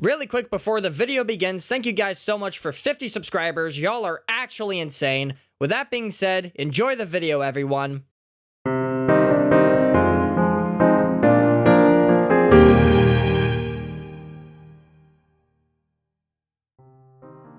Really quick before the video begins, thank you guys so much for 50 subscribers. Y'all are actually insane. With that being said, enjoy the video, everyone.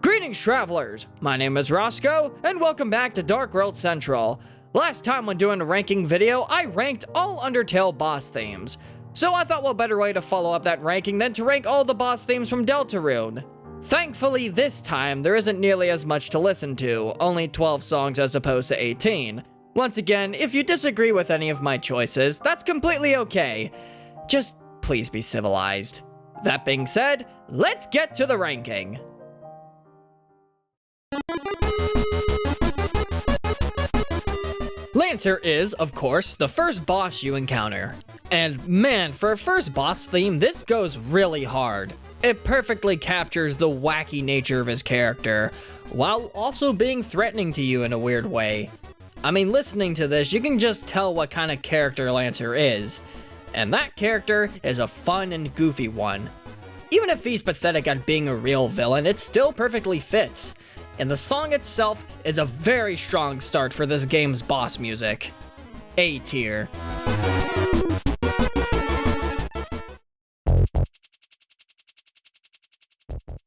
Greetings, travelers! My name is Roscoe, and welcome back to Dark World Central. Last time when doing a ranking video, I ranked all Undertale boss themes. So I thought what better way to follow up that ranking than to rank all the boss themes from Deltarune. Thankfully, this time, there isn't nearly as much to listen to, only 12 songs as opposed to 18. Once again, if you disagree with any of my choices, that's completely okay. Just please be civilized. That being said, let's get to the ranking. Lancer is, of course, the first boss you encounter. And man, for a first boss theme, this goes really hard. It perfectly captures the wacky nature of his character, while also being threatening to you in a weird way. I mean, listening to this, you can just tell what kind of character Lancer is. And that character is a fun and goofy one. Even if he's pathetic at being a real villain, it still perfectly fits. And the song itself is a very strong start for this game's boss music. A tier.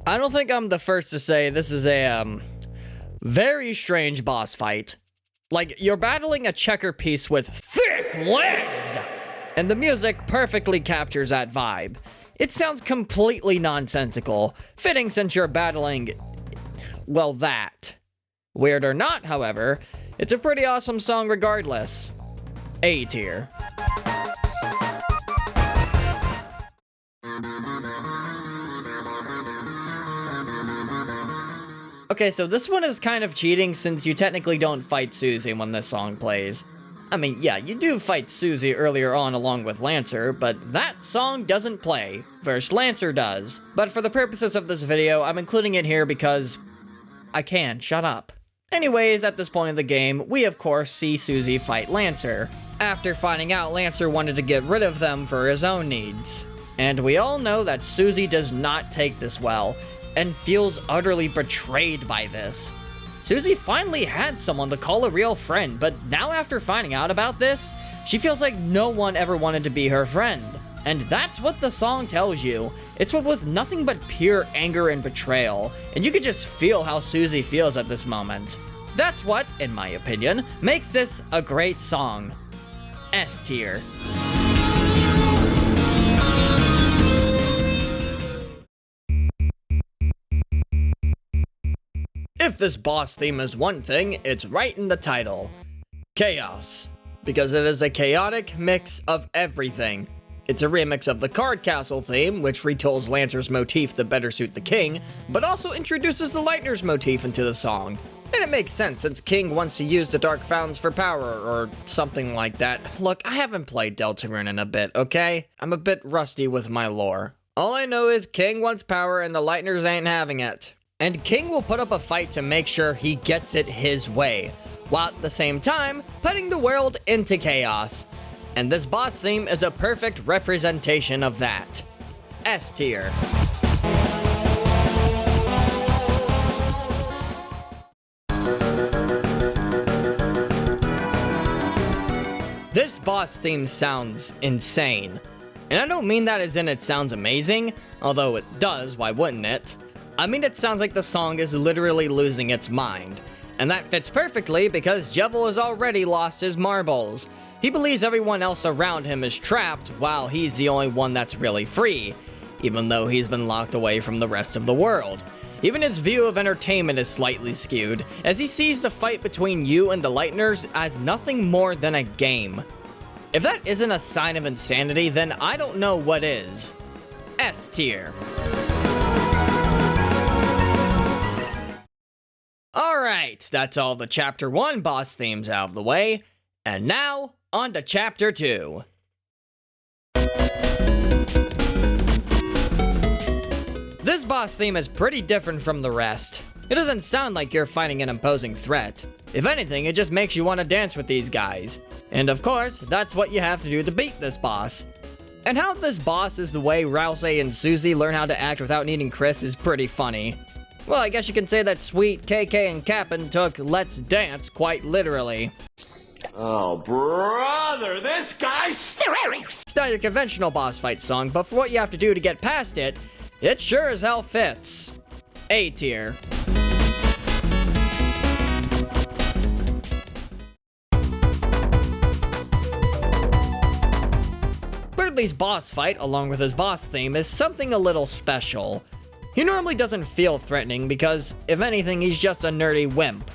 I don't think I'm the first to say this is a, very strange boss fight. Like, you're battling a checker piece with thick legs! And the music perfectly captures that vibe. It sounds completely nonsensical, fitting since you're battling, well, that. Weird or not, however, it's a pretty awesome song regardless. A tier. Okay, so this one is kind of cheating since you technically don't fight Susie when this song plays. I mean, yeah, you do fight Susie earlier on along with Lancer, but that song doesn't play. First, Lancer does. But for the purposes of this video, I'm including it here because I can, shut up. Anyways, at this point in the game, we of course see Susie fight Lancer, after finding out Lancer wanted to get rid of them for his own needs. And we all know that Susie does not take this well, and feels utterly betrayed by this. Susie finally had someone to call a real friend, but now after finding out about this, she feels like no one ever wanted to be her friend. And that's what the song tells you. It's filled with nothing but pure anger and betrayal, and you can just feel how Susie feels at this moment. That's what, in my opinion, makes this a great song. S tier. If this boss theme is one thing, it's right in the title. Chaos. Because it is a chaotic mix of everything. It's a remix of the Card Castle theme, which retools Lancer's motif to better suit the king, but also introduces the Lightner's motif into the song. And it makes sense since King wants to use the Dark Fountains for power, or something like that. Look, I haven't played Deltarune in a bit, okay? I'm a bit rusty with my lore. All I know is King wants power and the Lightners ain't having it. And King will put up a fight to make sure he gets it his way, while at the same time, putting the world into chaos. And this boss theme is a perfect representation of that. S tier. This boss theme sounds insane. And I don't mean that as in it sounds amazing, although it does, why wouldn't it? I mean it sounds like the song is literally losing its mind. And that fits perfectly because Jevil has already lost his marbles. He believes everyone else around him is trapped, while he's the only one that's really free, even though he's been locked away from the rest of the world. Even his view of entertainment is slightly skewed, as he sees the fight between you and the Lightners as nothing more than a game. If that isn't a sign of insanity, then I don't know what is. S tier. Alright, that's all the Chapter 1 boss themes out of the way, and now, on to Chapter 2. This boss theme is pretty different from the rest. It doesn't sound like you're fighting an imposing threat. If anything, it just makes you want to dance with these guys. And of course, that's what you have to do to beat this boss. And how this boss is the way Rousey and Susie learn how to act without needing Chris is pretty funny. Well, I guess you can say that Sweet, KK, and Cap'n took Let's Dance quite literally. Oh, brother, this guy's... It's not your conventional boss fight song, but for what you have to do to get past it, it sure as hell fits. A tier. Birdley's boss fight, along with his boss theme, is something a little special. He normally doesn't feel threatening because, if anything, he's just a nerdy wimp.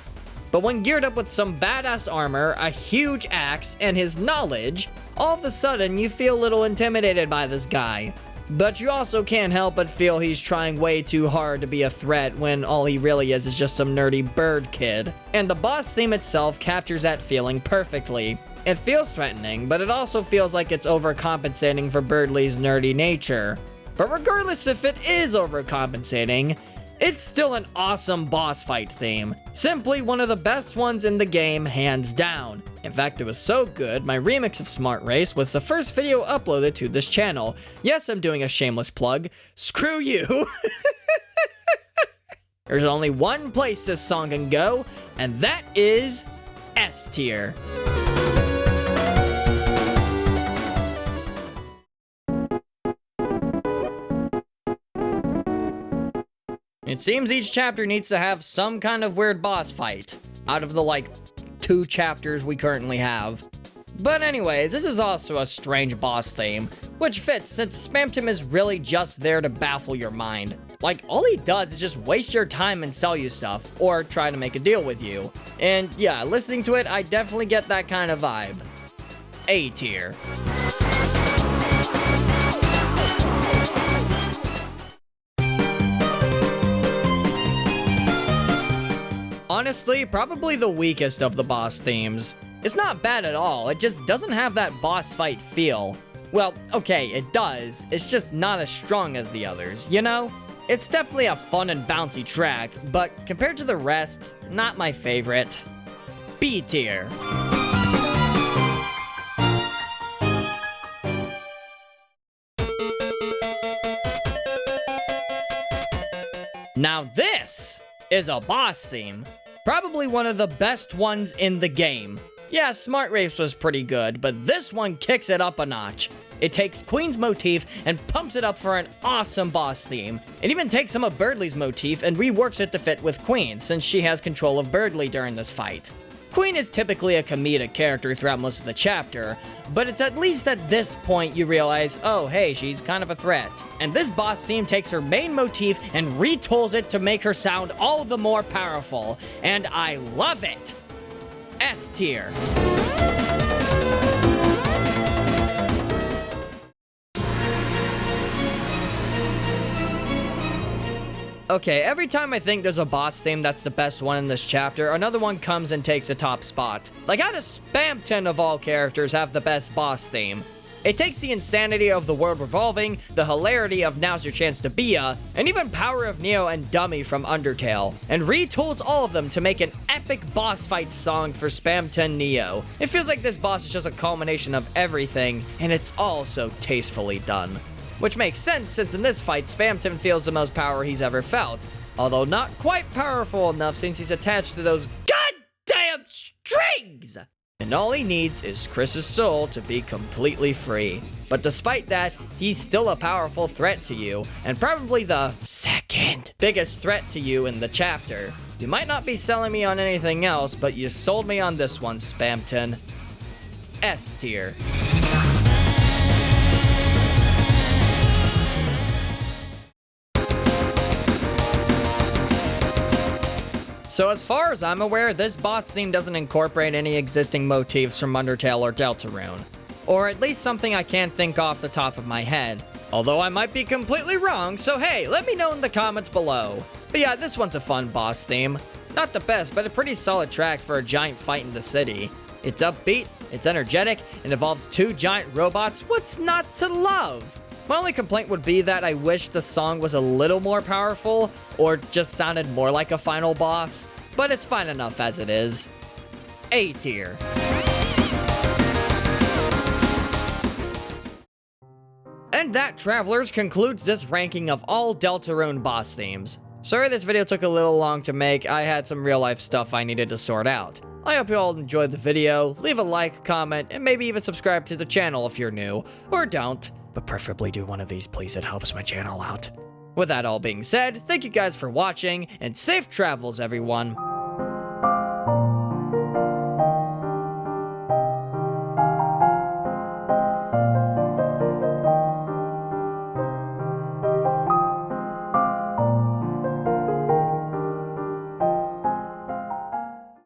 But when geared up with some badass armor, a huge axe, and his knowledge, all of a sudden you feel a little intimidated by this guy. But you also can't help but feel he's trying way too hard to be a threat when all he really is just some nerdy bird kid. And the boss theme itself captures that feeling perfectly. It feels threatening, but it also feels like it's overcompensating for Birdley's nerdy nature. But regardless if it is overcompensating, it's still an awesome boss fight theme. Simply one of the best ones in the game, hands down. In fact, it was so good, my remix of Smart Race was the first video uploaded to this channel. Yes, I'm doing a shameless plug. Screw you! There's only one place this song can go, and that is S tier. It seems each chapter needs to have some kind of weird boss fight, out of the 2 chapters we currently have. But anyways, this is also a strange boss theme, which fits since Spamton is really just there to baffle your mind. All he does is just waste your time and sell you stuff, or try to make a deal with you. And yeah, listening to it, I definitely get that kind of vibe. A tier. Honestly, probably the weakest of the boss themes. It's not bad at all, it just doesn't have that boss fight feel. Well, okay, it does, it's just not as strong as the others, you know? It's definitely a fun and bouncy track, but compared to the rest, not my favorite. B tier. Now this is a boss theme. Probably one of the best ones in the game. Yeah, Smart Race was pretty good, but this one kicks it up a notch. It takes Queen's motif and pumps it up for an awesome boss theme. It even takes some of Birdley's motif and reworks it to fit with Queen, since she has control of Birdley during this fight. Queen is typically a comedic character throughout most of the chapter, but it's at least at this point you realize, oh hey, she's kind of a threat. And this boss theme takes her main motif and retools it to make her sound all the more powerful, and I love it! S tier. Okay, every time I think there's a boss theme that's the best one in this chapter, another one comes and takes a top spot. How does Spamton of all characters have the best boss theme? It takes the insanity of the world revolving, the hilarity of Now's Your Chance to Be Ya, and even Power of Neo and Dummy from Undertale, and retools all of them to make an epic boss fight song for Spamton Neo. It feels like this boss is just a culmination of everything, and it's all so tastefully done. Which makes sense since in this fight, Spamton feels the most power he's ever felt. Although not quite powerful enough since he's attached to those goddamn strings! And all he needs is Chris's soul to be completely free. But despite that, he's still a powerful threat to you, and probably the second biggest threat to you in the chapter. You might not be selling me on anything else, but you sold me on this one, Spamton. S tier. So as far as I'm aware, this boss theme doesn't incorporate any existing motifs from Undertale or Deltarune. Or at least something I can't think off the top of my head. Although I might be completely wrong, so hey, let me know in the comments below. But yeah, this one's a fun boss theme. Not the best, but a pretty solid track for a giant fight in the city. It's upbeat, it's energetic, and involves 2 giant robots. What's not to love? My only complaint would be that I wish the song was a little more powerful, or just sounded more like a final boss, but it's fine enough as it is. A tier. that, travelers, concludes this ranking of all Deltarune boss themes. Sorry this video took a little long to make, I had some real life stuff I needed to sort out. I hope you all enjoyed the video, leave a like, comment, and maybe even subscribe to the channel if you're new, or don't, but preferably do one of these please, it helps my channel out. With that all being said, thank you guys for watching, and safe travels everyone!